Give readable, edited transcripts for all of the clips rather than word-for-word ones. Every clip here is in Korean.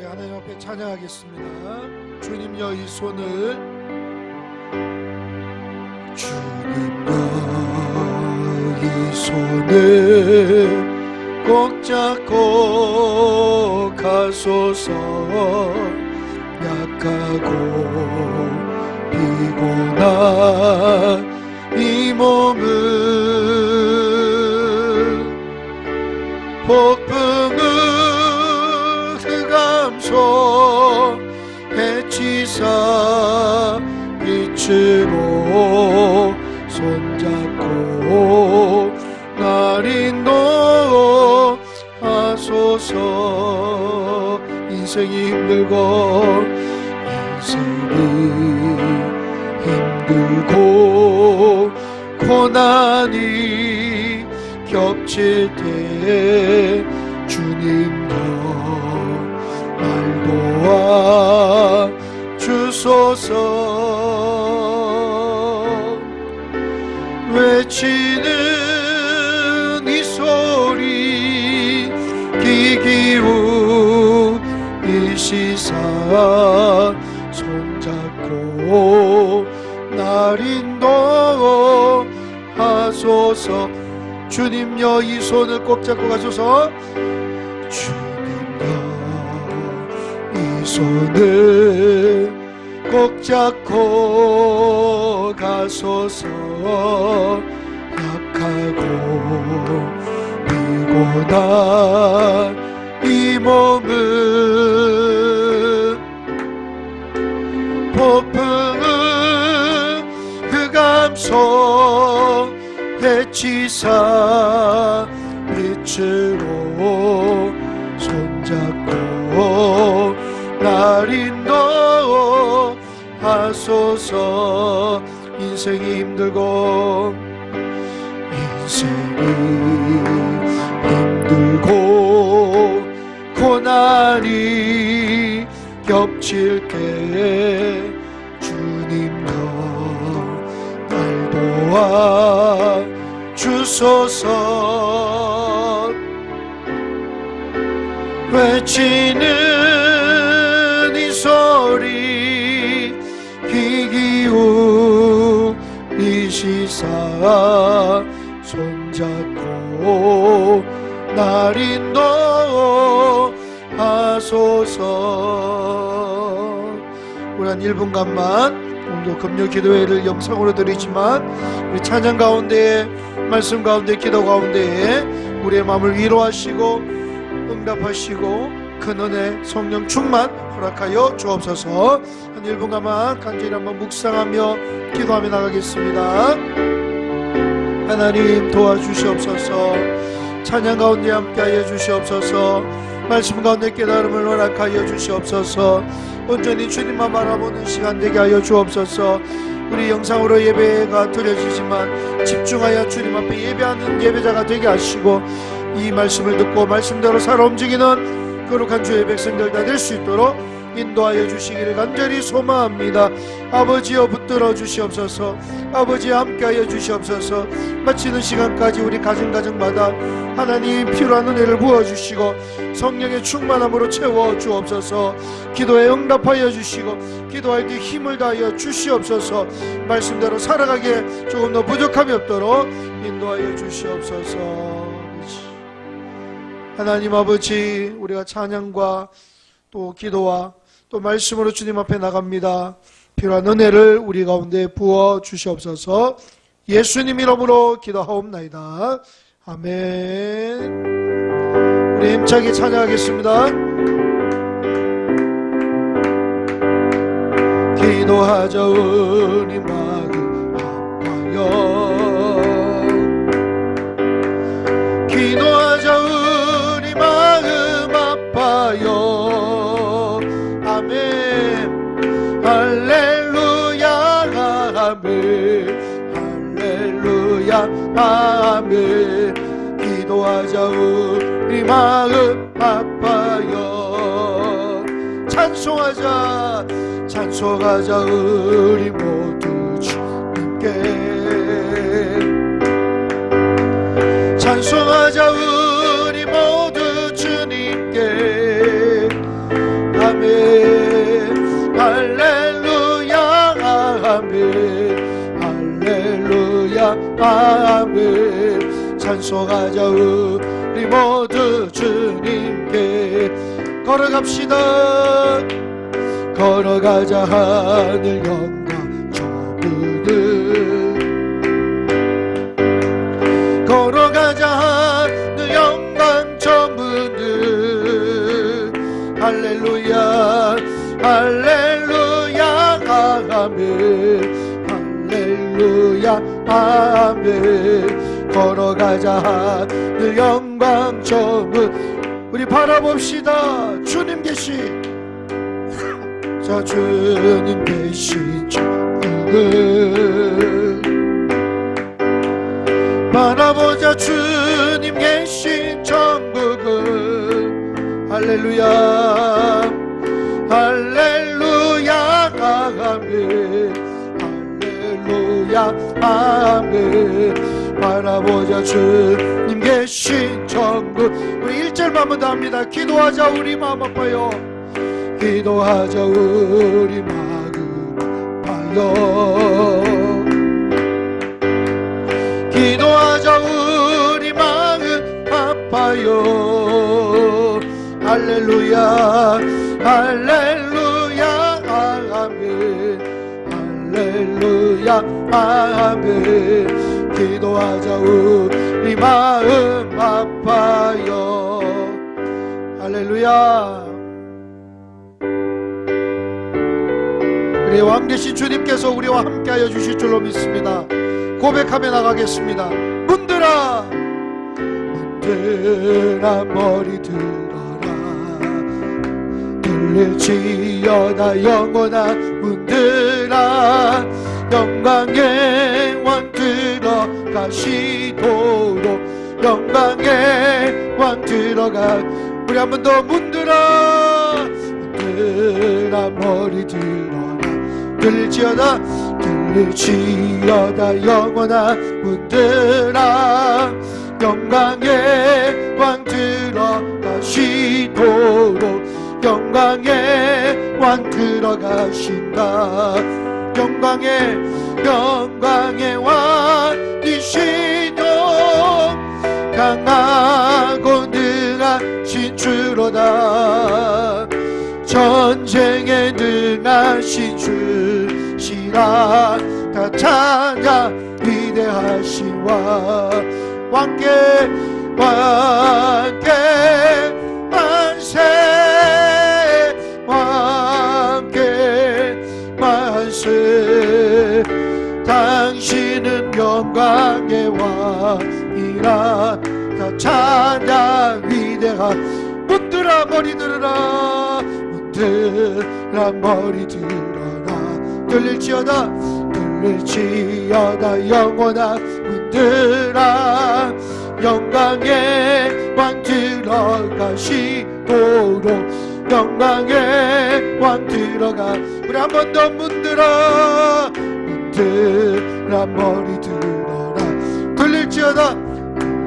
우리 하나님 앞에 찬양하겠습니다. 주님여 이 손을, 주님여 이 손을 꼭 잡고 가소서. 약하고 피곤한 이 몸을 폭풍을 흑암소 해치사 빛으로 손잡고 날 인도하소서. 인생이 힘들고 고난이 겹칠 때 주님여 날 도와 주소서. 외치는 이 소리 귀 기울이시사 손잡고 날 인도하소서. 주님여 이 손을 꼭 잡고 가소서. 주님여 이 손을 꼭 잡고 가소서. 약하고 피곤한 이 몸을 폭풍은 흑암소 해치사 빛으로 손잡고 날 인도하소서. 인생이 힘들고 고난이 겹칠 때 주님여 날 도와 주소서. 외치는 이 소리 귀 기울이시사 손잡고 날 인도하소서. 우리 한 1분간만 오늘도 금요 기도회를 영상으로 드리지만 우리 찬양 가운데, 말씀 가운데, 기도 가운데 우리의 마음을 위로하시고 응답하시고 큰 은혜 성령 충만 허락하여 주옵소서. 한 1분간만 간절히 한번 묵상하며 기도하며 나가겠습니다. 하나님 도와주시옵소서. 찬양 가운데 함께하여 주시옵소서. 말씀 가운데 깨달음을 허락하여 주시옵소서. 온전히 주님만 바라보는 시간 되게 하여 주옵소서. 우리 영상으로 예배가 드려지지만 집중하여 주님 앞에 예배하는 예배자가 되게 하시고 이 말씀을 듣고 말씀대로 살아 움직이는 거룩한 주의 백성들 다 될 수 있도록 인도하여 주시기를 간절히 소망합니다. 아버지여 붙들어 주시옵소서. 아버지 함께하여 주시옵소서. 마치는 시간까지 우리 가정마다 하나님 필요한 은혜를 부어주시고 성령의 충만함으로 채워 주옵소서. 기도에 응답하여 주시고 기도할 때 힘을 다하여 주시옵소서. 말씀대로 살아가기에 조금 더 부족함이 없도록 인도하여 주시옵소서. 하나님 아버지, 우리가 찬양과 또 기도와 또 말씀으로 주님 앞에 나갑니다. 필요한 은혜를 우리 가운데 부어 주시옵소서. 예수님 이름으로 기도하옵나이다. 아멘. 우리 힘차게 찬양하겠습니다. 기도하자 우리 마음 아파요. 기도하자 우리 마음 아파요. 아멘. 할렐루야 아멘. 할렐루야 아멘. 기도하자 우리 마음 아파요. 찬송하자 찬송하자 우리 모두 주님께. 찬송하자 우리 모두 주님께. 찬송하자. 우리 모두 주님께 걸어갑시다. 걸어가자. 하늘 영광 전부들 걸어가자. 하늘 영광 전부들 할렐루야 할렐루야 아멘 할렐루야 아멘. 걸어가자. 하늘 영광 전부 우리 바라봅시다. 주님 계신 자 주님 계신 천국을 바라보자. 주님 계신 천국을 할렐루야 할렐루야 아멘 할렐루야 아멘. 바라보자. 주님 계신 천국 우리 1절만 한번 합니다. 기도하자. 우리 마음 아파요. 기도하자. 우리 마음 아파요. 기도하자. 우리 마음 아파요. 할렐루야 할렐루야 아멘 할렐루야 아멘. 기도하자. 우리 마음 아파요. 할렐루야. 우리 왕되신 주님께서 우리와 함께하여 주실 줄로 믿습니다. 고백하며 나가겠습니다. 문들아 문들아 머리 들어라. 들릴지어다 영원한 문들아. 영광의 왕 들어가시도록 영광의 왕 들어가. 우리 한 번 더 문들아 문들아 머리 들어라. 들릴지어다 들릴지어다 영원한 문들아. 영광의 왕 들어가시도록 영광의 왕 들어가신다. 영광의 왕이시도 강하고 능하신 주로다. 전쟁에 능하신 주시라. 다 찬양 위대하신 왕께 만세 왕께 만세. 당신은 영광의 왕이라. 다 찬양 위대한 문들아 머리 들어라. 문들아 머리 들어라. 들릴지어다 들릴지어다 영원한 문들아. 영광의 왕 들어가시도록 영광의 왕 들어가. 우리 한 번 더 문들아 문들아 머리 들어라. 들릴지어다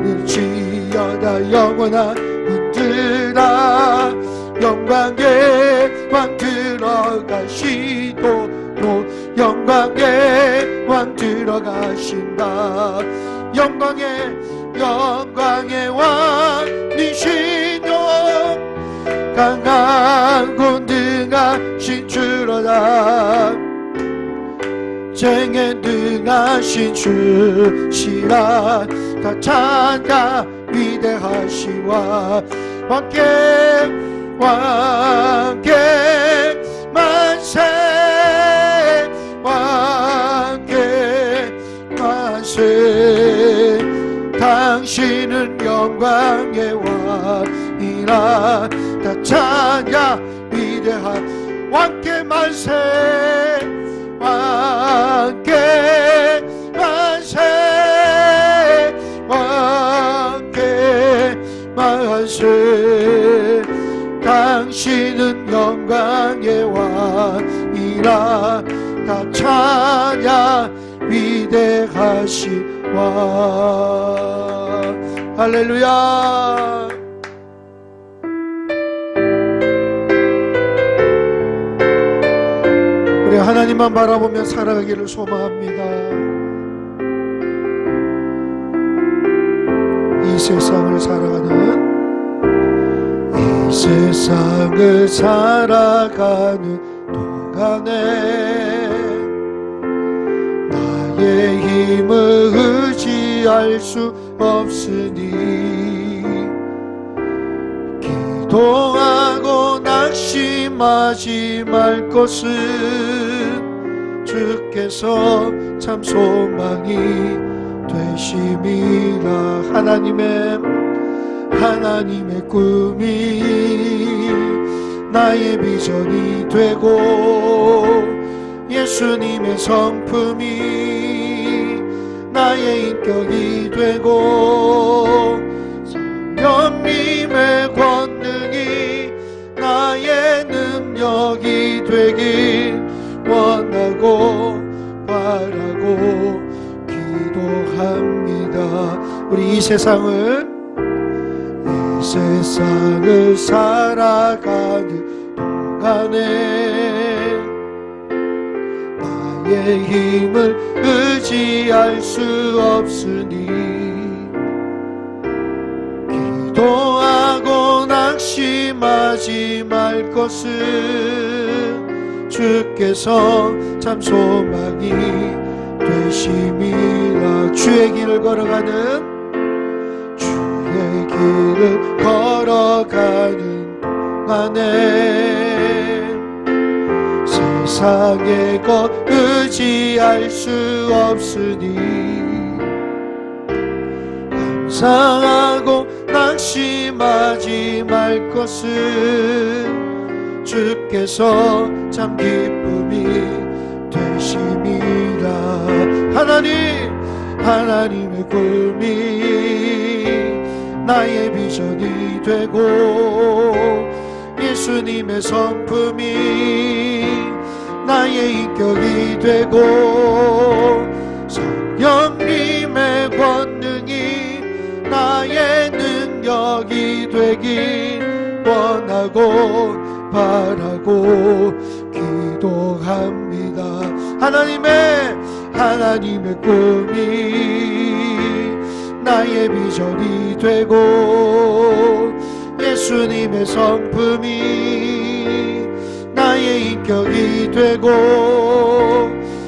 들릴지어다 영원한 문들아. 영광의 왕 들어가시도록 영광의 왕 들어가신다. 영광의 왕이시도 강하고 능하신 주로다. 쟁에 능하신 주시라. 다 찬양 위대하시와 왕께 만세 왕께 만세. 당신은 영광의 왕이라. 다 찬양 위대한 왕께 만세 왕께 만세 왕께 만세. 당신은 영광의 왕이라. 다 찬양 위대하신 왕. 할렐루야. 우리 하나님만 바라보며 살아가기를 소망합니다. 세상을 살아가는 동안에 나의 힘을 의지할 수 없으니 기도하고 낙심하지 말 것은 주께서 참 소망이 되심이라. 하나님의 꿈이 나의 비전이 되고 예수님의 성품이 나의 인격이 되고 성령님의 권능이 나의 능력이 되길 원하고 바라고 기도합니다. 우리 이 세상을 살아가는 동안에 나의 힘을 의지할 수 없으니 기도하고 낙심하지 말 것은 주께서 참 소망이 되심이라. 주의 길을 걸어가는 동안에 세상의 것 의지할 수 없으니 감사하고 낙심하지 말 것은 주께서 참 기쁨이 되심이라. 하나님의 꿈이 나의 비전이 되고 예수님의 성품이 나의 인격이 되고 성령님의 권능이 나의 능력이 되길 원하고 바라고 기도합니다. 하나님의 꿈이 나의 비전이 되고 예수님의 성품이 나의 인격이 되고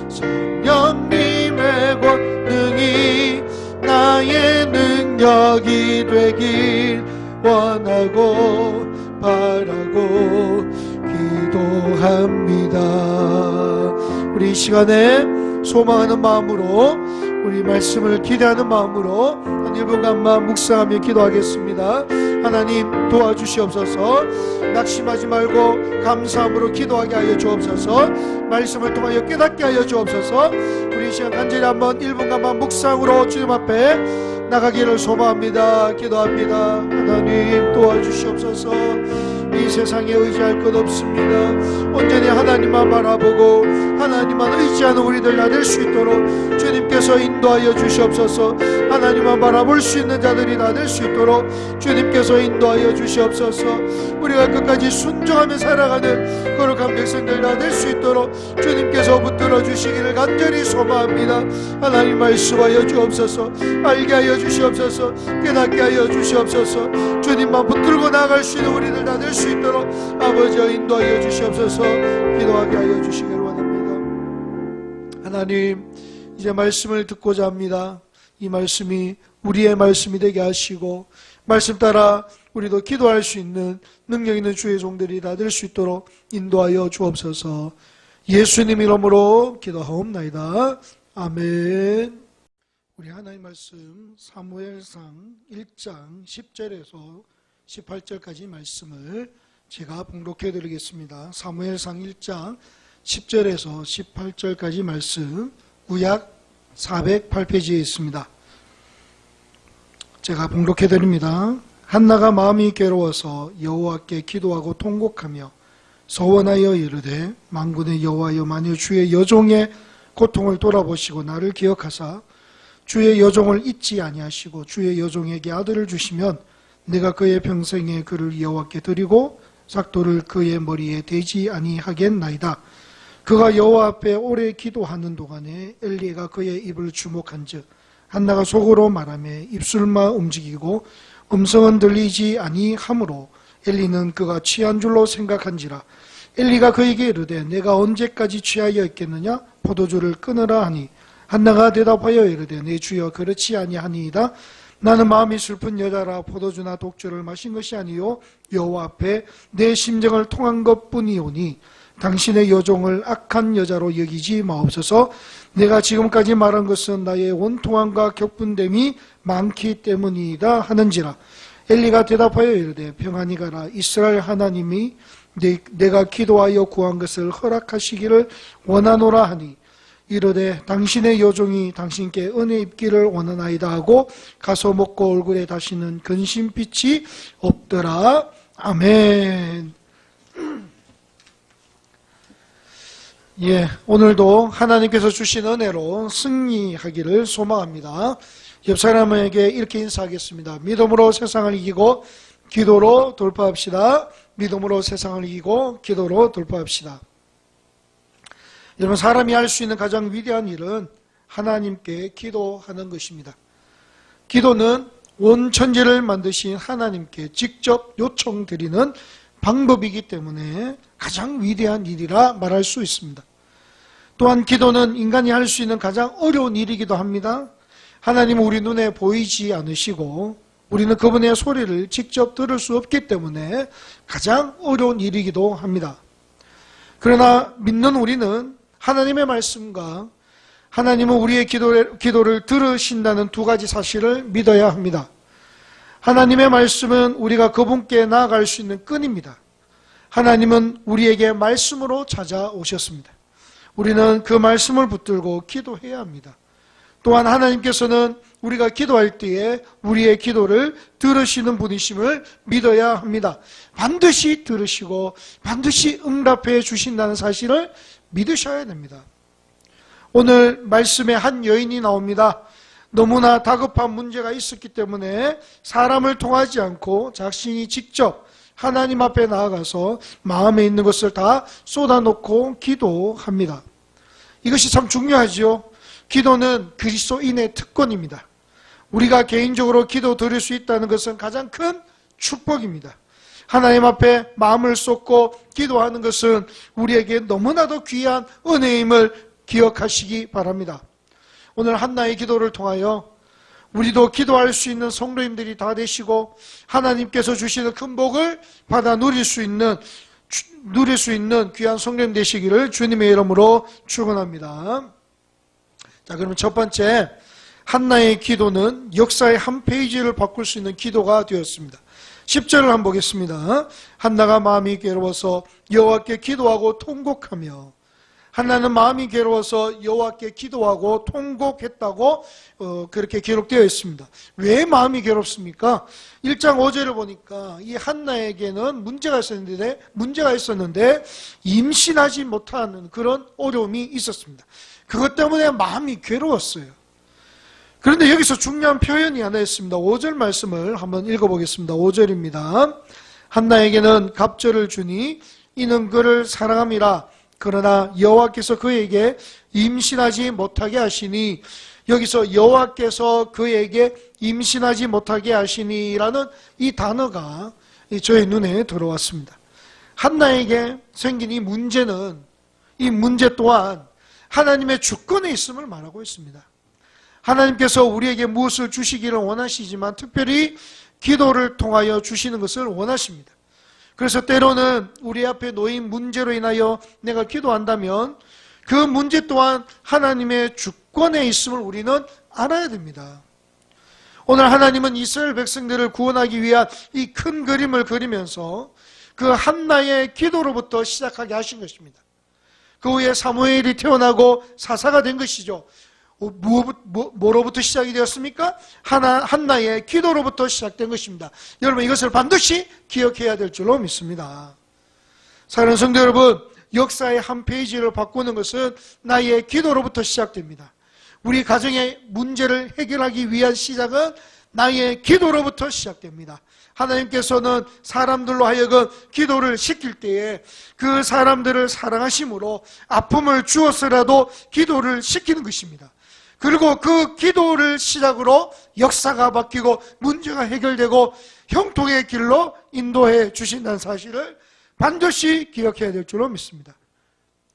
성령님의 권능이 나의 능력이 되길 원하고 바라고 기도합니다. 우리 이 시간에 소망하는 마음으로 우리 말씀을 기대하는 마음으로 한 1분간만 묵상하며 기도하겠습니다. 하나님 도와주시옵소서. 낙심하지 말고 감사함으로 기도하게 하여 주옵소서. 말씀을 통하여 깨닫게 하여 주옵소서. 우리 이 시간 간절히 한번 1분간만 묵상으로 주님 앞에 나가기를 소망합니다. 기도합니다. 하나님 도와주시옵소서. 이 세상에 의지할 것 없습니다. 온전히 하나님만 바라보고 하나님만 의지하는 우리들 다 될 수 있도록 주님께서 인도하여 주시옵소서. 하나님만 바라볼 수 있는 자들이 다 될 수 있도록 주님께서 인도하여 주시옵소서. 우리가 끝까지 순종하며 살아가는 거룩한 백성들 다 될 수 있도록 주님께서 붙들어 주시기를 간절히 소망합니다. 하나님 말씀하여 주옵소서. 알게 하여 주시옵소서. 깨닫게 하여 주시옵소서. 주님만 붙들고 나아갈 수 있는 우리들 다 될 수 있도록 아버지여 인도하여 주시옵소서. 기도하게 하여 주시기를 원합니다. 하나님, 이제 말씀을 듣고자 합니다. 이 말씀이 우리의 말씀이 되게 하시고 말씀 따라 우리도 기도할 수 있는 능력 있는 주의 종들이 다 될 수 있도록 인도하여 주옵소서. 예수님 이름으로 기도하옵나이다. 아멘. 우리 하나님 말씀 사무엘상 1장 10절에서 18절까지 말씀을 제가 봉독해 드리겠습니다. 사무엘상 1장 10절에서 18절까지 말씀 구약 408페이지에 있습니다. 제가 봉독해 드립니다. 한나가 마음이 괴로워서 여호와께 기도하고 통곡하며 서원하여 이르되 만군의 여호와여 만일 주의 여종의 고통을 돌아보시고 나를 기억하사 주의 여종을 잊지 아니하시고 주의 여종에게 아들을 주시면 내가 그의 평생에 그를 여호와께 드리고 삭도를 그의 머리에 대지 아니하겠나이다. 그가 여호와 앞에 오래 기도하는 동안에 엘리야가 그의 입을 주목한즉 한나가 속으로 말하며 입술만 움직이고 음성은 들리지 아니하므로 엘리는 그가 취한 줄로 생각한지라. 엘리가 그에게 이르되 내가 언제까지 취하여 있겠느냐? 포도주를 끊으라 하니 한나가 대답하여 이르되 내 주여 그렇지 아니하니이다. 나는 마음이 슬픈 여자라 포도주나 독주를 마신 것이 아니요 여호와 앞에 내 심정을 통한 것뿐이오니 당신의 여종을 악한 여자로 여기지 마옵소서. 내가 지금까지 말한 것은 나의 원통함과 격분됨이 많기 때문이다 하는지라. 엘리가 대답하여 이르되 평안히 가라. 이스라엘 하나님이 내가 기도하여 구한 것을 허락하시기를 원하노라 하니 이르되 당신의 여종이 당신께 은혜 입기를 원하나이다 하고 가서 먹고 얼굴에 다시는 근심빛이 없더라. 아멘. 오늘도 하나님께서 주신 은혜로 승리하기를 소망합니다. 옆 사람에게 이렇게 인사하겠습니다. 믿음으로 세상을 이기고 기도로 돌파합시다. 믿음으로 세상을 이기고 기도로 돌파합시다. 여러분, 사람이 할 수 있는 가장 위대한 일은 하나님께 기도하는 것입니다. 기도는 온 천지를 만드신 하나님께 직접 요청드리는 방법이기 때문에 가장 위대한 일이라 말할 수 있습니다. 또한 기도는 인간이 할 수 있는 가장 어려운 일이기도 합니다. 하나님은 우리 눈에 보이지 않으시고 우리는 그분의 소리를 직접 들을 수 없기 때문에 가장 어려운 일이기도 합니다. 그러나 믿는 우리는 하나님의 말씀과 하나님은 우리의 기도를 들으신다는 두 가지 사실을 믿어야 합니다. 하나님의 말씀은 우리가 그분께 나아갈 수 있는 끈입니다. 하나님은 우리에게 말씀으로 찾아오셨습니다. 우리는 그 말씀을 붙들고 기도해야 합니다. 또한 하나님께서는 우리가 기도할 때에 우리의 기도를 들으시는 분이심을 믿어야 합니다. 반드시 들으시고 반드시 응답해 주신다는 사실을 믿으셔야 됩니다. 오늘 말씀에 한 여인이 나옵니다. 너무나 다급한 문제가 있었기 때문에 사람을 통하지 않고 자신이 직접 하나님 앞에 나아가서 마음에 있는 것을 다 쏟아놓고 기도합니다. 이것이 참 중요하죠. 기도는 그리스도인의 특권입니다. 우리가 개인적으로 기도 드릴 수 있다는 것은 가장 큰 축복입니다. 하나님 앞에 마음을 쏟고 기도하는 것은 우리에게 너무나도 귀한 은혜임을 기억하시기 바랍니다. 오늘 한나의 기도를 통하여 우리도 기도할 수 있는 성도님들이 다 되시고 하나님께서 주시는 큰 복을 받아 누릴 수 있는 귀한 성도님 되시기를 주님의 이름으로 축원합니다. 자, 그러면 첫 번째, 한나의 기도는 역사의 한 페이지를 바꿀 수 있는 기도가 되었습니다. 10절을 한번 보겠습니다. 한나가 마음이 괴로워서 여호와께 기도하고 통곡하며, 한나는 마음이 괴로워서 여호와께 기도하고 통곡했다고 그렇게 기록되어 있습니다. 왜 마음이 괴롭습니까? 1장 5절을 보니까 이 한나에게는 문제가 있었는데 임신하지 못하는 그런 어려움이 있었습니다. 그것 때문에 마음이 괴로웠어요. 그런데 여기서 중요한 표현이 하나 있습니다. 5절 말씀을 한번 읽어보겠습니다. 5절입니다. 한나에게는 갑절을 주니 이는 그를 사랑함이라. 그러나 여호와께서 그에게 임신하지 못하게 하시니, 여기서 여호와께서 그에게 임신하지 못하게 하시니라는 이 단어가 저의 눈에 들어왔습니다. 한나에게 생긴 이 문제는, 이 문제 또한 하나님의 주권에 있음을 말하고 있습니다. 하나님께서 우리에게 무엇을 주시기를 원하시지만 특별히 기도를 통하여 주시는 것을 원하십니다. 그래서 때로는 우리 앞에 놓인 문제로 인하여 내가 기도한다면 그 문제 또한 하나님의 주권에 있음을 우리는 알아야 됩니다. 오늘 하나님은 이스라엘 백성들을 구원하기 위한 이 큰 그림을 그리면서 그 한나의 기도로부터 시작하게 하신 것입니다. 그 후에 사무엘이 태어나고 사사가 된 것이죠. 뭐로부터 시작이 되었습니까? 한나의 기도로부터 시작된 것입니다. 여러분, 이것을 반드시 기억해야 될 줄로 믿습니다. 사랑하는 성도 여러분, 역사의 한 페이지를 바꾸는 것은 나의 기도로부터 시작됩니다. 우리 가정의 문제를 해결하기 위한 시작은 나의 기도로부터 시작됩니다. 하나님께서는 사람들로 하여금 기도를 시킬 때에 그 사람들을 사랑하심으로 아픔을 주어서라도 기도를 시키는 것입니다. 그리고 그 기도를 시작으로 역사가 바뀌고 문제가 해결되고 형통의 길로 인도해 주신다는 사실을 반드시 기억해야 될 줄로 믿습니다.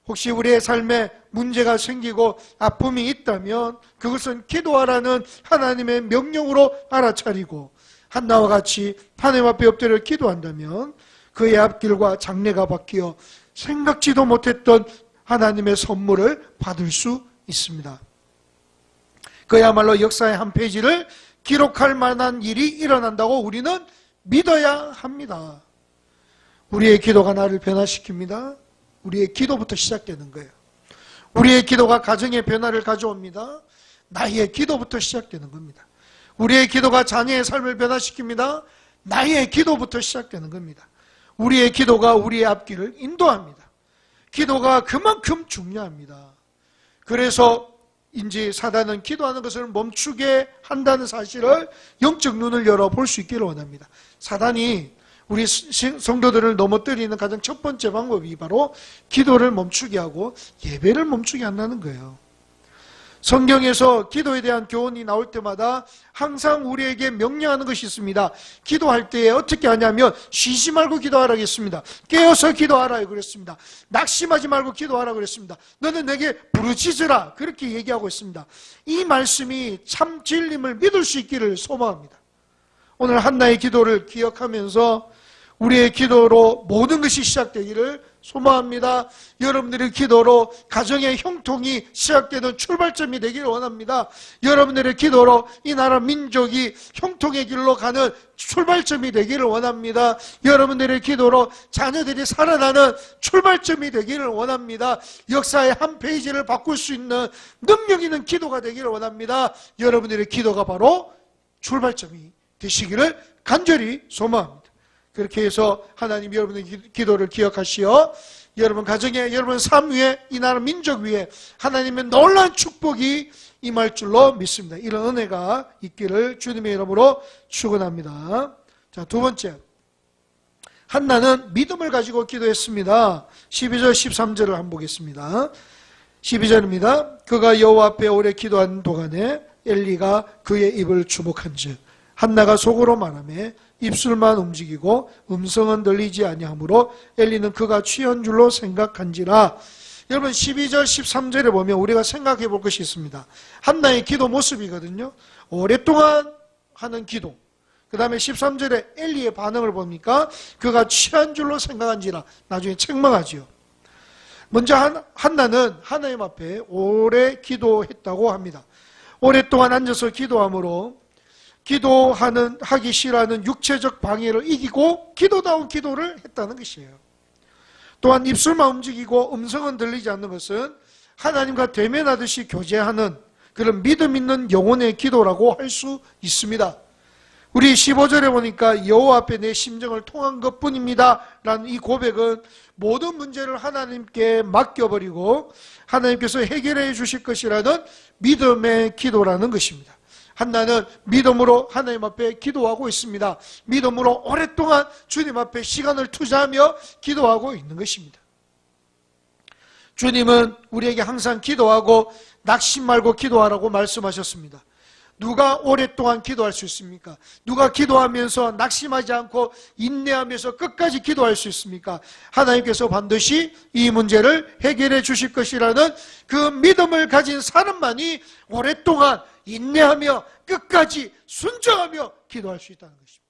혹시 우리의 삶에 문제가 생기고 아픔이 있다면 그것은 기도하라는 하나님의 명령으로 알아차리고 한나와 같이 하나님 앞에 엎드려 기도한다면 그의 앞길과 장래가 바뀌어 생각지도 못했던 하나님의 선물을 받을 수 있습니다. 그야말로 역사의 한 페이지를 기록할 만한 일이 일어난다고 우리는 믿어야 합니다. 우리의 기도가 나를 변화시킵니다. 우리의 기도부터 시작되는 거예요. 우리의 기도가 가정의 변화를 가져옵니다. 나의 기도부터 시작되는 겁니다. 우리의 기도가 자녀의 삶을 변화시킵니다. 나의 기도부터 시작되는 겁니다. 우리의 기도가 우리의 앞길을 인도합니다. 기도가 그만큼 중요합니다. 그래서 인지 사단은 기도하는 것을 멈추게 한다는 사실을 영적 눈을 열어 볼 수 있기를 원합니다. 사단이 우리 성도들을 넘어뜨리는 가장 첫 번째 방법이 바로 기도를 멈추게 하고 예배를 멈추게 한다는 거예요. 성경에서 기도에 대한 교훈이 나올 때마다 항상 우리에게 명령하는 것이 있습니다. 기도할 때에 어떻게 하냐면 쉬지 말고 기도하라고 했습니다. 깨어서 기도하라 그랬습니다. 낙심하지 말고 기도하라 그랬습니다. 너는 내게 부르짖으라 그렇게 얘기하고 있습니다. 이 말씀이 참 진림을 믿을 수 있기를 소망합니다. 오늘 한나의 기도를 기억하면서 우리의 기도로 모든 것이 시작되기를 소망합니다. 여러분들의 기도로 가정의 형통이 시작되는 출발점이 되기를 원합니다. 여러분들의 기도로 이 나라 민족이 형통의 길로 가는 출발점이 되기를 원합니다. 여러분들의 기도로 자녀들이 살아나는 출발점이 되기를 원합니다. 역사의 한 페이지를 바꿀 수 있는 능력 있는 기도가 되기를 원합니다. 여러분들의 기도가 바로 출발점이 되시기를 간절히 소망합니다. 그렇게 해서 하나님 여러분의 기도를 기억하시어 여러분 가정에 여러분 삶 위에 이 나라 민족 위에 하나님의 놀라운 축복이 임할 줄로 믿습니다. 이런 은혜가 있기를 주님의 이름으로 축원합니다. 자, 두 번째, 한나는 믿음을 가지고 기도했습니다. 12절 13절을 한번 보겠습니다. 12절입니다. 그가 여호와 앞에 오래 기도한 동안에 엘리가 그의 입을 주목한즉 한나가 속으로 말하며 입술만 움직이고 음성은 들리지 아니하므로 엘리는 그가 취한 줄로 생각한지라. 여러분 12절 13절에 보면 우리가 생각해 볼 것이 있습니다. 한나의 기도 모습이거든요. 오랫동안 하는 기도. 그 다음에 13절에 엘리의 반응을 보니까 그가 취한 줄로 생각한지라. 나중에 책망하지요. 먼저 한나는 하나님 앞에 오래 기도했다고 합니다. 오랫동안 앉아서 기도함으로 하기 싫어하는 육체적 방해를 이기고 기도다운 기도를 했다는 것이에요. 또한 입술만 움직이고 음성은 들리지 않는 것은 하나님과 대면하듯이 교제하는 그런 믿음 있는 영혼의 기도라고 할 수 있습니다. 우리 15절에 보니까 여호와 앞에 내 심정을 통한 것뿐입니다 라는 이 고백은 모든 문제를 하나님께 맡겨버리고 하나님께서 해결해 주실 것이라는 믿음의 기도라는 것입니다. 한나는 믿음으로 하나님 앞에 기도하고 있습니다. 믿음으로 오랫동안 주님 앞에 시간을 투자하며 기도하고 있는 것입니다. 주님은 우리에게 항상 기도하고 낙심 말고 기도하라고 말씀하셨습니다. 누가 오랫동안 기도할 수 있습니까? 누가 기도하면서 낙심하지 않고 인내하면서 끝까지 기도할 수 있습니까? 하나님께서 반드시 이 문제를 해결해 주실 것이라는 그 믿음을 가진 사람만이 오랫동안 인내하며 끝까지 순종하며 기도할 수 있다는 것입니다.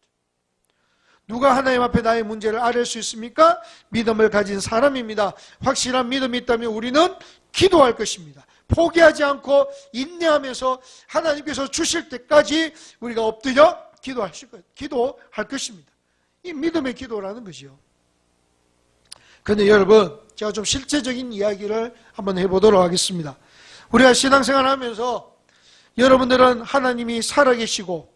누가 하나님 앞에 나의 문제를 아뢰 수 있습니까? 믿음을 가진 사람입니다. 확실한 믿음이 있다면 우리는 기도할 것입니다. 포기하지 않고 인내하면서 하나님께서 주실 때까지 우리가 엎드려 기도할 것입니다. 이 믿음의 기도라는 것이요. 그런데 여러분, 제가 좀 실제적인 이야기를 한번 해보도록 하겠습니다. 우리가 신앙생활을 하면서 여러분들은 하나님이 살아계시고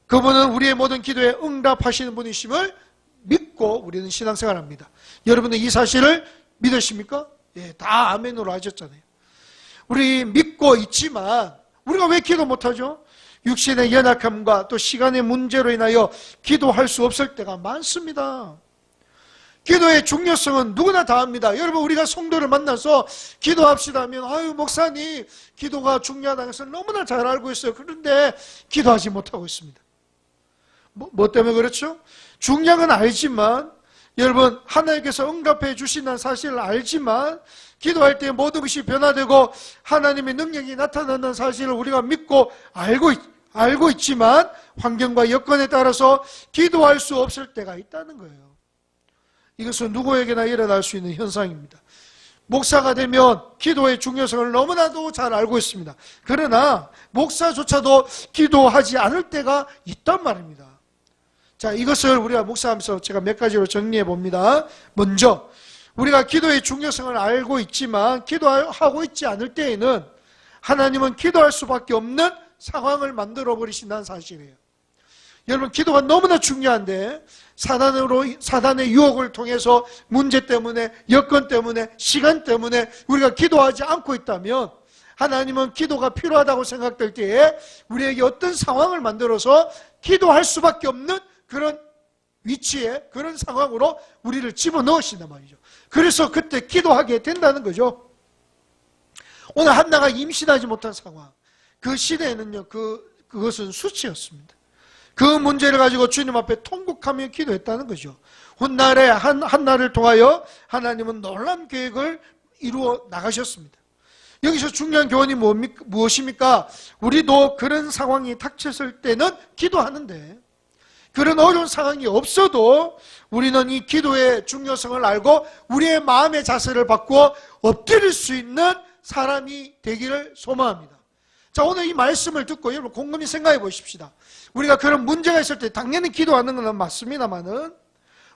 그분은 우리의 모든 기도에 응답하시는 분이심을 믿고 우리는 신앙생활을 합니다. 여러분은 이 사실을 믿으십니까? 예, 다 아멘으로 하셨잖아요. 우리 믿고 있지만 우리가 왜 기도 못하죠? 육신의 연약함과 또 시간의 문제로 인하여 기도할 수 없을 때가 많습니다. 기도의 중요성은 누구나 다 압니다. 여러분, 우리가 성도를 만나서 기도합시다 하면 아유 목사님 기도가 중요하다는 것을 너무나 잘 알고 있어요. 그런데 기도하지 못하고 있습니다. 뭐 때문에 그렇죠? 중요한 건 알지만, 여러분 하나님께서 응답해 주신다는 사실을 알지만 기도할 때 모든 것이 변화되고 하나님의 능력이 나타난다는 사실을 우리가 믿고 알고 있지만 환경과 여건에 따라서 기도할 수 없을 때가 있다는 거예요. 이것은 누구에게나 일어날 수 있는 현상입니다. 목사가 되면 기도의 중요성을 너무나도 잘 알고 있습니다. 그러나 목사조차도 기도하지 않을 때가 있단 말입니다. 자, 이것을 우리가 묵상하면서 제가 몇 가지로 정리해 봅니다. 먼저 우리가 기도의 중요성을 알고 있지만 기도하고 있지 않을 때에는 하나님은 기도할 수밖에 없는 상황을 만들어 버리신다는 사실이에요. 여러분, 기도가 너무나 중요한데 사단의 유혹을 통해서 문제 때문에, 여건 때문에, 시간 때문에 우리가 기도하지 않고 있다면 하나님은 기도가 필요하다고 생각될 때에 우리에게 어떤 상황을 만들어서 기도할 수밖에 없는 그런 위치에, 그런 상황으로 우리를 집어넣으신단 말이죠. 그래서 그때 기도하게 된다는 거죠. 오늘 한나가 임신하지 못한 상황, 그 시대에는요, 그것은 수치였습니다. 그 문제를 가지고 주님 앞에 통곡하며 기도했다는 거죠. 훗날에 한나를 통하여 하나님은 놀라운 계획을 이루어 나가셨습니다. 여기서 중요한 교훈이 무엇입니까? 우리도 그런 상황이 닥쳤을 때는 기도하는데, 그런 어려운 상황이 없어도 우리는 이 기도의 중요성을 알고 우리의 마음의 자세를 바꾸어 엎드릴 수 있는 사람이 되기를 소망합니다. 자, 오늘 이 말씀을 듣고 여러분 곰곰이 생각해 보십시다. 우리가 그런 문제가 있을 때 당연히 기도하는 건 맞습니다만은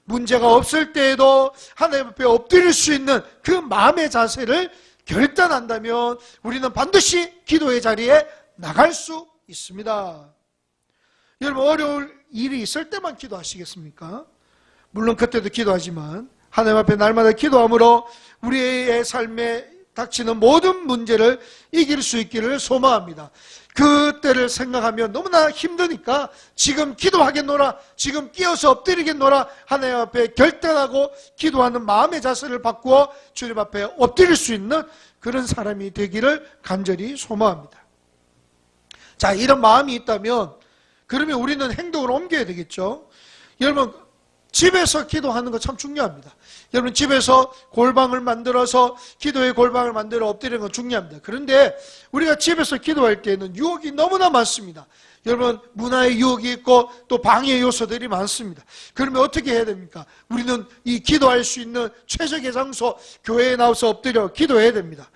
문제가 없을 때에도 하나님 앞에 엎드릴 수 있는 그 마음의 자세를 결단한다면 우리는 반드시 기도의 자리에 나갈 수 있습니다. 여러분, 어려울 일이 있을 때만 기도하시겠습니까? 물론 그때도 기도하지만 하나님 앞에 날마다 기도함으로 우리의 삶에 닥치는 모든 문제를 이길 수 있기를 소망합니다. 그때를 생각하면 너무나 힘드니까 지금 기도하겠노라, 지금 끼어서 엎드리겠노라, 하나님 앞에 결단하고 기도하는 마음의 자세를 바꾸어 주님 앞에 엎드릴 수 있는 그런 사람이 되기를 간절히 소망합니다. 자, 이런 마음이 있다면 그러면 우리는 행동을 옮겨야 되겠죠. 여러분, 집에서 기도하는 거 참 중요합니다. 여러분, 집에서 골방을 만들어서 기도의 골방을 만들어 엎드리는 건 중요합니다. 그런데 우리가 집에서 기도할 때는 유혹이 너무나 많습니다. 여러분, 문화의 유혹이 있고 또 방해 요소들이 많습니다. 그러면 어떻게 해야 됩니까? 우리는 이 기도할 수 있는 최적의 장소, 교회에 나와서 엎드려 기도해야 됩니다.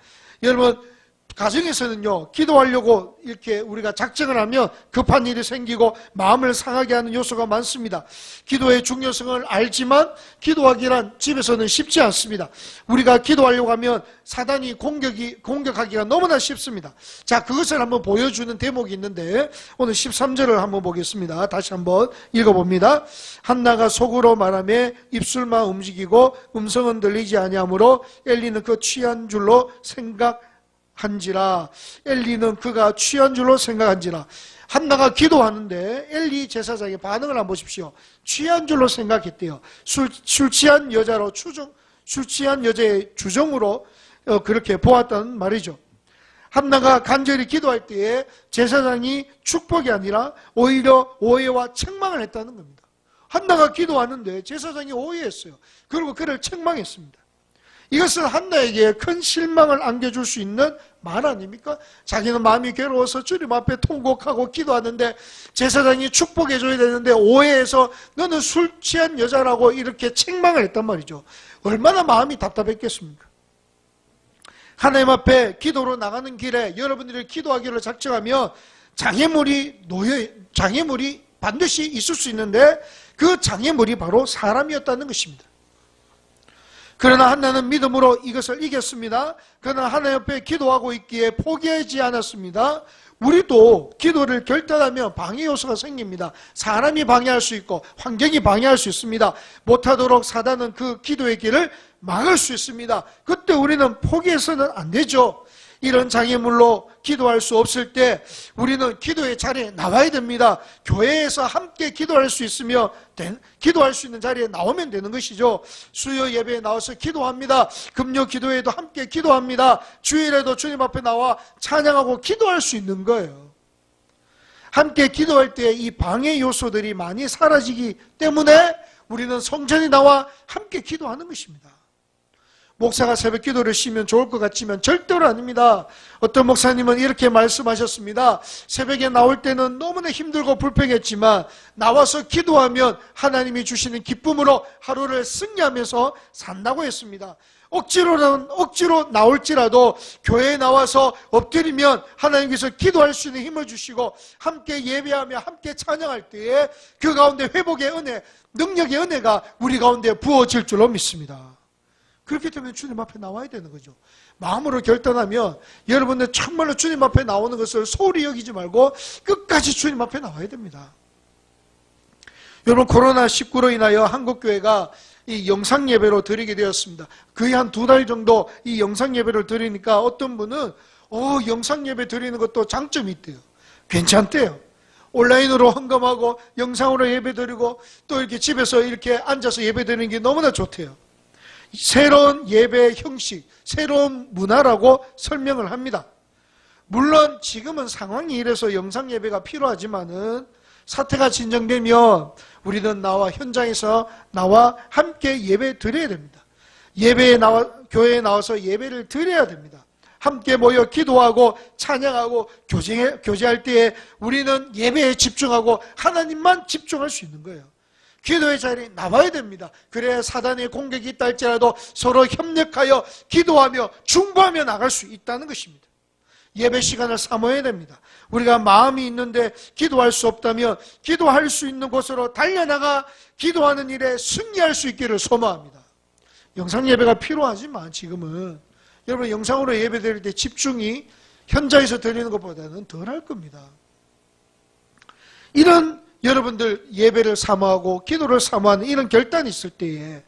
여러분, 가정에서는요, 기도하려고 이렇게 우리가 작정을 하면 급한 일이 생기고 마음을 상하게 하는 요소가 많습니다. 기도의 중요성을 알지만 기도하기란 집에서는 쉽지 않습니다. 우리가 기도하려고 하면 사단이 공격하기가 너무나 쉽습니다. 자, 그것을 한번 보여주는 대목이 있는데 오늘 13절을 한번 보겠습니다. 다시 한번 읽어봅니다. 한나가 속으로 말하며 입술만 움직이고 음성은 들리지 아니하므로 엘리는 그 취한 줄로 생각한지라. 엘리는 그가 취한 줄로 생각한지라. 한나가 기도하는데 엘리 제사장의 반응을 한번 보십시오. 취한 줄로 생각했대요. 술 취한 여자로 술 취한 여자의 주정으로 그렇게 보았다는 말이죠. 한나가 간절히 기도할 때에 제사장이 축복이 아니라 오히려 오해와 책망을 했다는 겁니다. 한나가 기도하는데 제사장이 오해했어요. 그리고 그를 책망했습니다. 이것은 한나에게 큰 실망을 안겨줄 수 있는 말 아닙니까? 자기는 마음이 괴로워서 주님 앞에 통곡하고 기도하는데 제사장이 축복해줘야 되는데 오해해서 너는 술 취한 여자라고 이렇게 책망을 했단 말이죠. 얼마나 마음이 답답했겠습니까? 하나님 앞에 기도로 나가는 길에 여러분들이 기도하기로 작정하면 장애물이 반드시 있을 수 있는데 그 장애물이 바로 사람이었다는 것입니다. 그러나 한나는 믿음으로 이것을 이겼습니다. 그러나 하나님 앞에 기도하고 있기에 포기하지 않았습니다. 우리도 기도를 결단하면 방해 요소가 생깁니다. 사람이 방해할 수 있고 환경이 방해할 수 있습니다. 못하도록 사단은 그 기도의 길을 막을 수 있습니다. 그때 우리는 포기해서는 안 되죠. 이런 장애물로 기도할 수 없을 때 우리는 기도의 자리에 나와야 됩니다. 교회에서 함께 기도할 수 있으며 기도할 수 있는 자리에 나오면 되는 것이죠. 수요 예배에 나와서 기도합니다. 금요 기도회도 함께 기도합니다. 주일에도 주님 앞에 나와 찬양하고 기도할 수 있는 거예요. 함께 기도할 때 이 방해 요소들이 많이 사라지기 때문에 우리는 성전에 나와 함께 기도하는 것입니다. 목사가 새벽 기도를 쉬면 좋을 것 같지만 절대로 아닙니다. 어떤 목사님은 이렇게 말씀하셨습니다. 새벽에 나올 때는 너무나 힘들고 불평했지만 나와서 기도하면 하나님이 주시는 기쁨으로 하루를 승리하면서 산다고 했습니다. 억지로 나올지라도 교회에 나와서 엎드리면 하나님께서 기도할 수 있는 힘을 주시고 함께 예배하며 함께 찬양할 때에 그 가운데 회복의 은혜, 능력의 은혜가 우리 가운데 부어질 줄로 믿습니다. 그렇기 때문에 주님 앞에 나와야 되는 거죠. 마음으로 결단하면 여러분들 정말로 주님 앞에 나오는 것을 소홀히 여기지 말고 끝까지 주님 앞에 나와야 됩니다. 여러분, 코로나19로 인하여 한국교회가 이 영상 예배로 드리게 되었습니다. 거의 한 2달 정도 이 영상 예배를 드리니까 어떤 분은 영상 예배 드리는 것도 장점이 있대요. 괜찮대요. 온라인으로 헌금하고 영상으로 예배 드리고 또 이렇게 집에서 이렇게 앉아서 예배 드리는 게 너무나 좋대요. 새로운 예배 형식, 새로운 문화라고 설명을 합니다. 물론 지금은 상황이 이래서 영상 예배가 필요하지만은 사태가 진정되면 우리는 현장에서 나와 함께 예배 드려야 됩니다. 교회에 나와서 예배를 드려야 됩니다. 함께 모여 기도하고 찬양하고 교제할 때에 우리는 예배에 집중하고 하나님만 집중할 수 있는 거예요. 기도의 자리에 나와야 됩니다. 그래야 사단의 공격이 있다 할지라도 서로 협력하여 기도하며 중보하며 나갈 수 있다는 것입니다. 예배 시간을 사모해야 됩니다. 우리가 마음이 있는데 기도할 수 없다면 기도할 수 있는 곳으로 달려나가 기도하는 일에 승리할 수 있기를 소망합니다. 영상 예배가 필요하지만 지금은 여러분 영상으로 예배 드릴 때 집중이 현장에서 드리는 것보다는 덜할 겁니다. 이런 여러분들 예배를 사모하고 기도를 사모하는 이런 결단이 있을 때에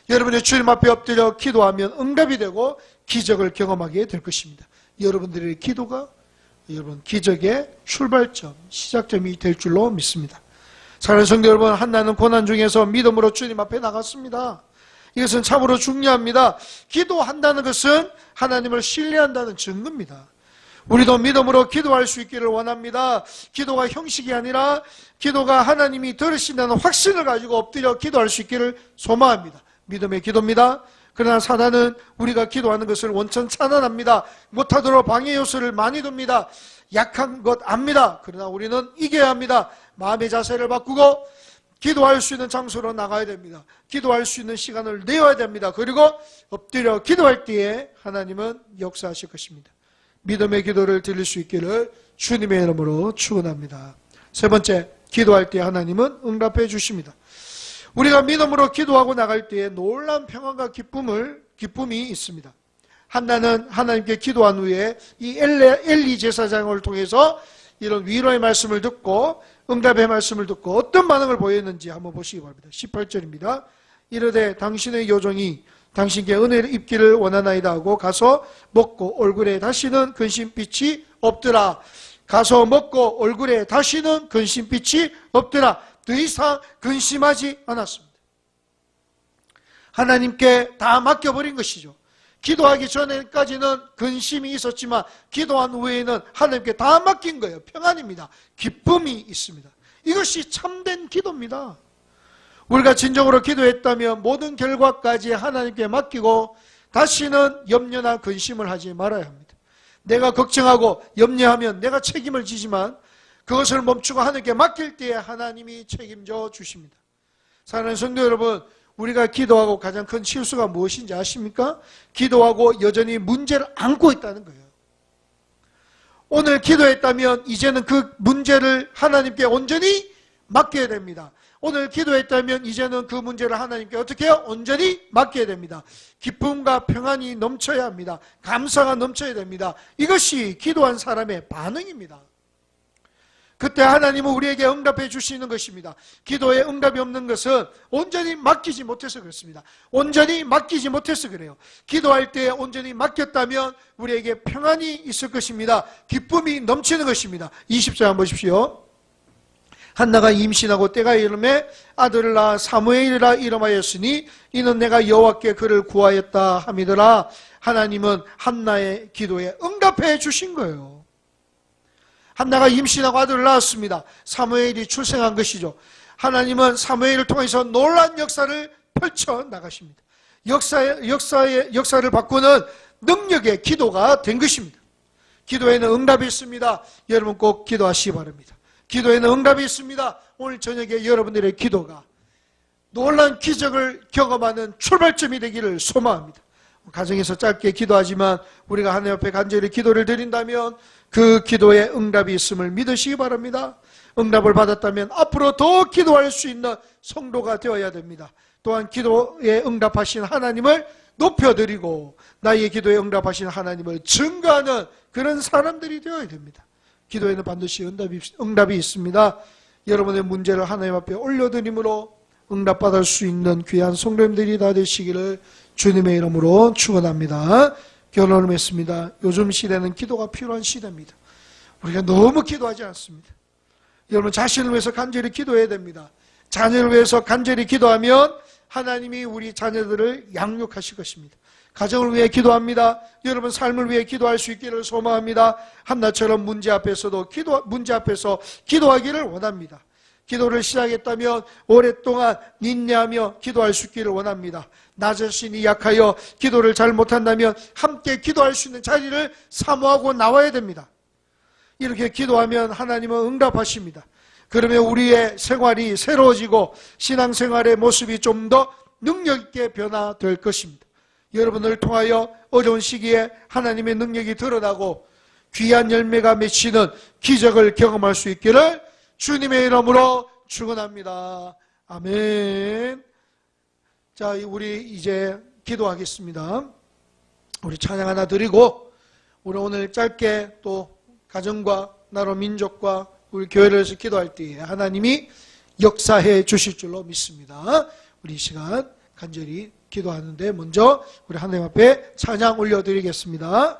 여러분의 주님 앞에 엎드려 기도하면 응답이 되고 기적을 경험하게 될 것입니다. 여러분들의 기도가 여러분 기적의 출발점, 시작점이 될 줄로 믿습니다. 사랑하는 성도 여러분, 한나는 고난 중에서 믿음으로 주님 앞에 나갔습니다. 이것은 참으로 중요합니다. 기도한다는 것은 하나님을 신뢰한다는 증거입니다. 우리도 믿음으로 기도할 수 있기를 원합니다. 기도가 형식이 아니라 기도가 하나님이 들으신다는 확신을 가지고 엎드려 기도할 수 있기를 소망합니다. 믿음의 기도입니다. 그러나 사단은 우리가 기도하는 것을 원천 차단합니다. 못하도록 방해 요소를 많이 둡니다. 약한 것 압니다. 그러나 우리는 이겨야 합니다. 마음의 자세를 바꾸고 기도할 수 있는 장소로 나가야 됩니다. 기도할 수 있는 시간을 내어야 됩니다. 그리고 엎드려 기도할 때에 하나님은 역사하실 것입니다. 믿음의 기도를 드릴 수 있기를 주님의 이름으로 축원합니다. 세 번째, 기도할 때 하나님은 응답해 주십니다. 우리가 믿음으로 기도하고 나갈 때에 놀라운 평안과 기쁨이 있습니다. 한나는 하나님께 기도한 후에 이 엘리 제사장을 통해서 이런 위로의 말씀을 듣고 응답의 말씀을 듣고 어떤 반응을 보였는지 한번 보시기 바랍니다. 18절입니다. 이르되 당신의 요정이 당신께 은혜를 입기를 원하나이다 하고 가서 먹고 얼굴에 다시는 근심빛이 없더라. 가서 먹고 얼굴에 다시는 근심빛이 없더라. 더 이상 근심하지 않았습니다. 하나님께 다 맡겨버린 것이죠. 기도하기 전에까지는 근심이 있었지만 기도한 후에는 하나님께 다 맡긴 거예요. 평안입니다. 기쁨이 있습니다. 이것이 참된 기도입니다. 우리가 진정으로 기도했다면 모든 결과까지 하나님께 맡기고 다시는 염려나 근심을 하지 말아야 합니다. 내가 걱정하고 염려하면 내가 책임을 지지만 그것을 멈추고 하나님께 맡길 때에 하나님이 책임져 주십니다. 사랑하는 성도 여러분, 우리가 기도하고 가장 큰 실수가 무엇인지 아십니까? 기도하고 여전히 문제를 안고 있다는 거예요. 오늘 기도했다면 이제는 그 문제를 하나님께 온전히 맡겨야 됩니다. 오늘 기도했다면 이제는 그 문제를 하나님께 어떻게 해요? 온전히 맡겨야 됩니다. 기쁨과 평안이 넘쳐야 합니다. 감사가 넘쳐야 됩니다. 이것이 기도한 사람의 반응입니다. 그때 하나님은 우리에게 응답해 주시는 것입니다. 기도에 응답이 없는 것은 온전히 맡기지 못해서 그렇습니다. 온전히 맡기지 못해서 그래요. 기도할 때 온전히 맡겼다면 우리에게 평안이 있을 것입니다. 기쁨이 넘치는 것입니다. 20절 한번 보십시오. 한나가 임신하고 때가 이름에 아들을 낳아 사무엘이라 이름하였으니 이는 내가 여호와께 그를 구하였다 함이더라. 하나님은 한나의 기도에 응답해 주신 거예요. 한나가 임신하고 아들을 낳았습니다. 사무엘이 출생한 것이죠. 하나님은 사무엘을 통해서 놀라운 역사를 펼쳐 나가십니다. 역사를 바꾸는 능력의 기도가 된 것입니다. 기도에는 응답이 있습니다. 여러분 꼭 기도하시기 바랍니다. 기도에는 응답이 있습니다. 오늘 저녁에 여러분들의 기도가 놀라운 기적을 경험하는 출발점이 되기를 소망합니다. 가정에서 짧게 기도하지만 우리가 하나님 앞에 간절히 기도를 드린다면 그 기도에 응답이 있음을 믿으시기 바랍니다. 응답을 받았다면 앞으로 더 기도할 수 있는 성도가 되어야 됩니다. 또한 기도에 응답하신 하나님을 높여드리고 나의 기도에 응답하신 하나님을 증거하는 그런 사람들이 되어야 됩니다. 기도에는 반드시 응답이 있습니다. 여러분의 문제를 하나님 앞에 올려드림으로 응답받을 수 있는 귀한 성도님들이 다 되시기를 주님의 이름으로 축원합니다. 결론을 맺습니다. 요즘 시대는 기도가 필요한 시대입니다. 우리가 너무 기도하지 않습니다. 여러분 자신을 위해서 간절히 기도해야 됩니다. 자녀를 위해서 간절히 기도하면 하나님이 우리 자녀들을 양육하실 것입니다. 가정을 위해 기도합니다. 여러분 삶을 위해 기도할 수 있기를 소망합니다. 한나처럼 문제 앞에서 기도하기를 원합니다. 기도를 시작했다면 오랫동안 인내하며 기도할 수 있기를 원합니다. 나 자신이 약하여 기도를 잘 못한다면 함께 기도할 수 있는 자리를 사모하고 나와야 됩니다. 이렇게 기도하면 하나님은 응답하십니다. 그러면 우리의 생활이 새로워지고 신앙생활의 모습이 좀 더 능력있게 변화될 것입니다. 여러분을 통하여 어려운 시기에 하나님의 능력이 드러나고 귀한 열매가 맺히는 기적을 경험할 수 있기를 주님의 이름으로 축원합니다. 아멘. 자, 우리 이제 기도하겠습니다. 우리 찬양 하나 드리고 우리 오늘 짧게 또 가정과 나라 민족과 우리 교회를 위해서 기도할 때에 하나님이 역사해 주실 줄로 믿습니다. 우리 이 시간 간절히 기도하는데 먼저 우리 하나님 앞에 찬양 올려드리겠습니다.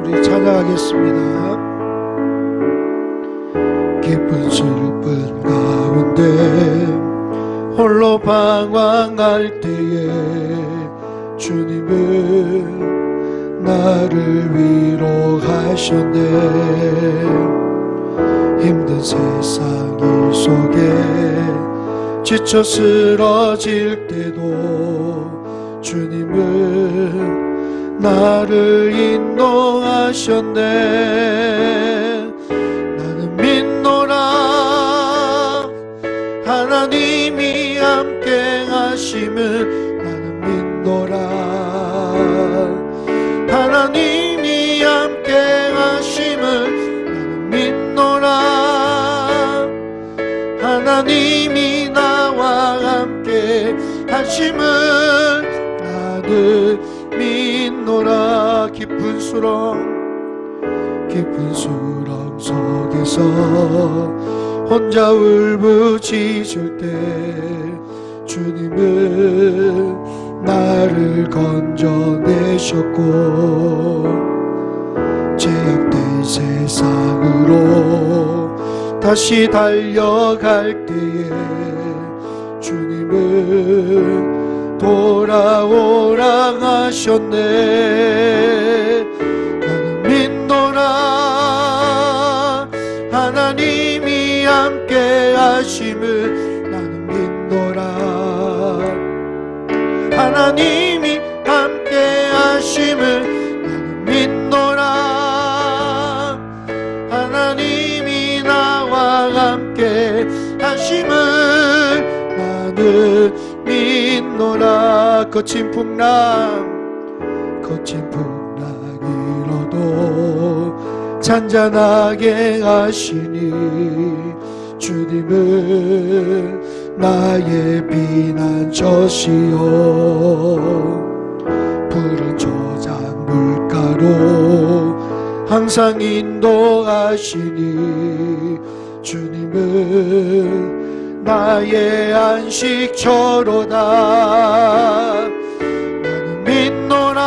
우리 찬양하겠습니다. 기쁜 슬픈 가운데 홀로 방황할 때에 주님은 나를 위로하셨네. 힘든 세상 이 속에 지쳐 쓰러질 때도 주님은 나를 인도하셨네. 나는 믿노라 하나님이 함께 하심을. 나는 믿노라 하나님이 함께 하심을. 나는 믿노라 하나님이 나와 함께 하심을. 나는 믿노라. 깊은 수렁 속에서 혼자 울부짖을 때 주님은 나를 건져내셨고 죄악된 세상으로 다시 달려갈 때에 주님은 돌아오라 하셨네. 나는 믿노라 하나님이 함께 하심을. 나는 믿노라 하나님이 함께 하심을. 나는 믿노라 하나님이 나와 함께 하심을. 나는 믿노라. 거친 풍랑이로도 잔잔하게 하시니 주님은 나의 피난처시여 푸른 저장 물가로 항상 인도하시니 주님은 나의 안식처로다. 나는 믿노라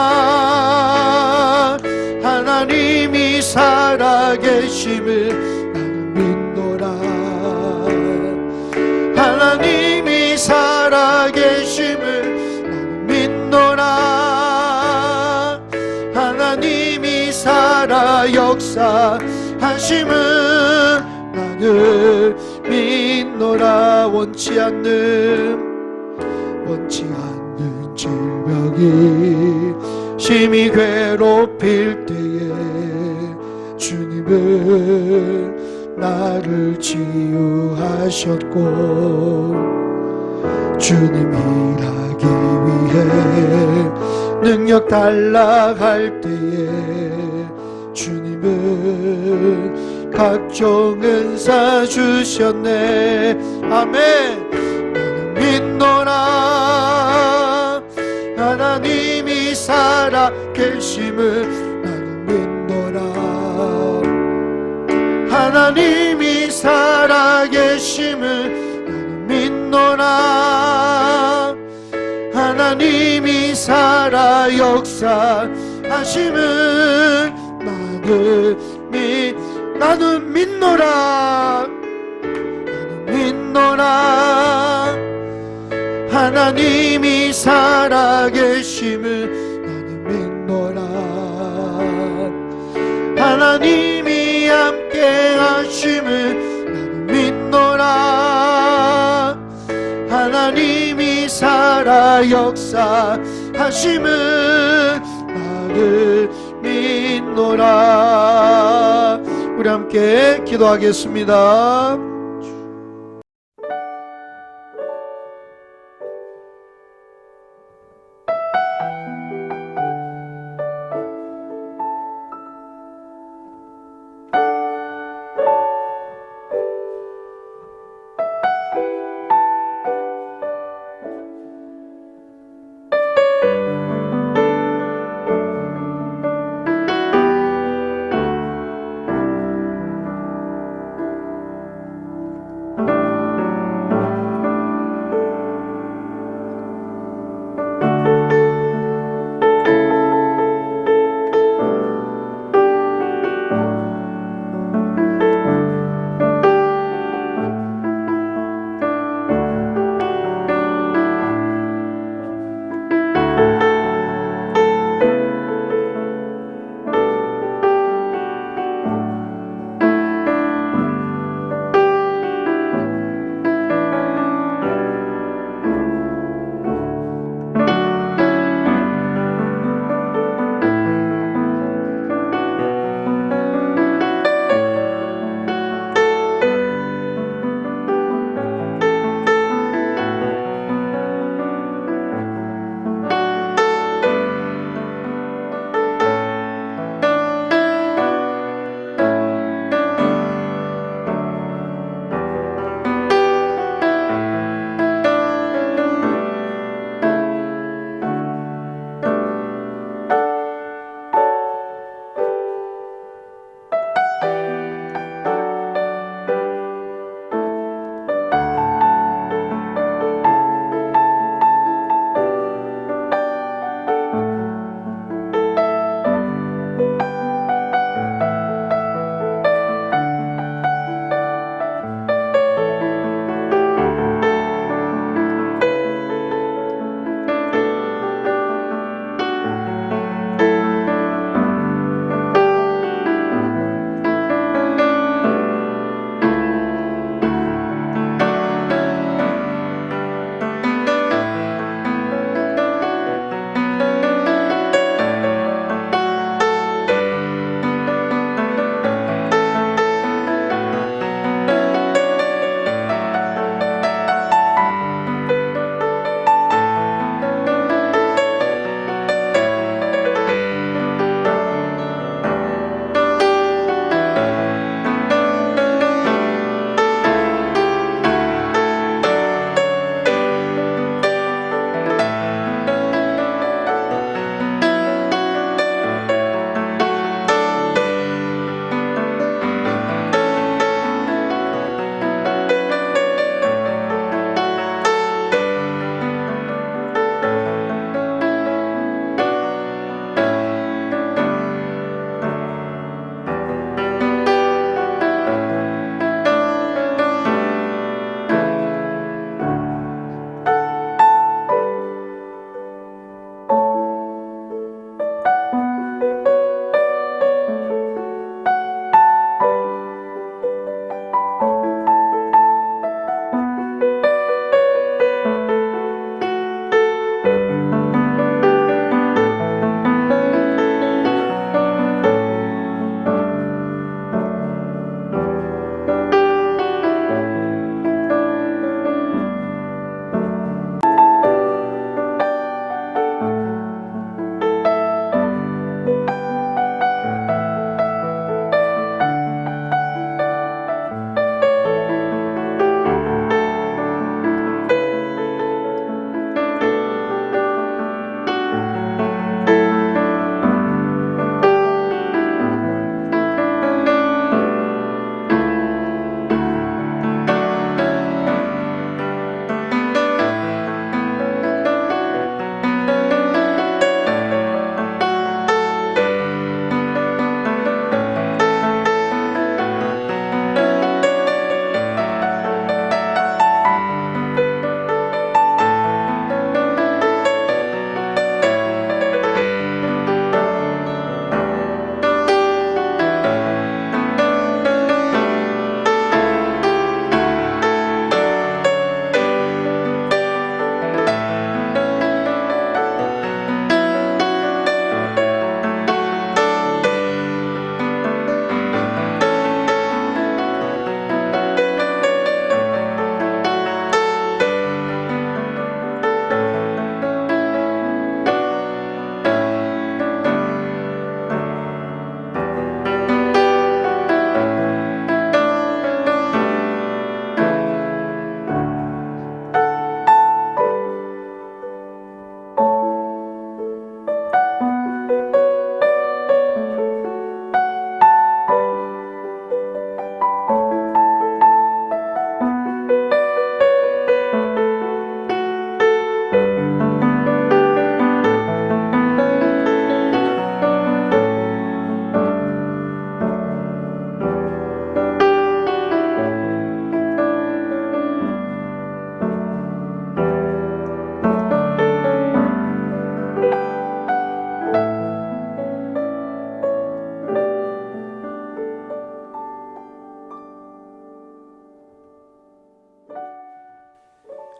하나님이 살아계심을. 나는 믿노라 하나님이 살아계심을. 나는 믿노라 하나님이 살아 역사하심을. 나는 믿노라. 원치 않는 질병이 심히 괴롭힐 때에 주님은 나를 치유하셨고 주님 일하기 위해 능력 달라할 때에 주님은 각종 은사 주셨네. 아멘. 나는 믿노라 하나님이 살아 계심을. 나는 믿노라 하나님이 살아 계심을. 나는 믿노라 하나님이 살아 역사하심을. 나는 믿노라. 나는 믿노라 하나님이 살아계심을. 나는 믿노라 하나님이 함께 하심을. 나는 믿노라 하나님이 살아 역사하심을. 나를 믿노라. 우리 함께 기도하겠습니다.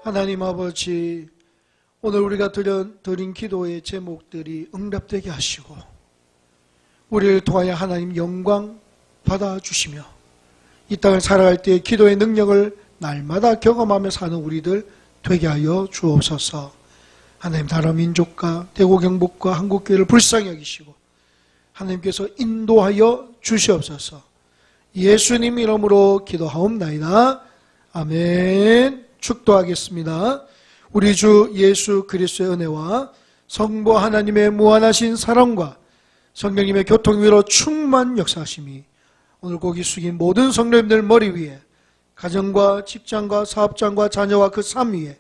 하나님 아버지, 오늘 우리가 드린 기도의 제목들이 응답되게 하시고 우리를 통하여 하나님 영광 받아주시며 이 땅을 살아갈 때 기도의 능력을 날마다 경험하며 사는 우리들 되게 하여 주옵소서. 하나님, 나라 민족과 대구 경북과 한국교회를 불쌍히 여기시고 하나님께서 인도하여 주시옵소서. 예수님 이름으로 기도하옵나이다. 아멘. 축도하겠습니다. 우리 주 예수 그리스도의 은혜와 성부 하나님의 무한하신 사랑과 성령님의 교통 위로 충만 역사하심이 오늘 고기 숙인 모든 성도님들 머리 위에, 가정과 직장과 사업장과 자녀와 그 삶 위에,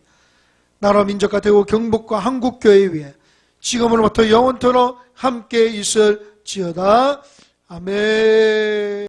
나라 민족과 대구 경북과 한국교회 위에 지금으로부터 영원토록 함께 있을지어다. 아멘.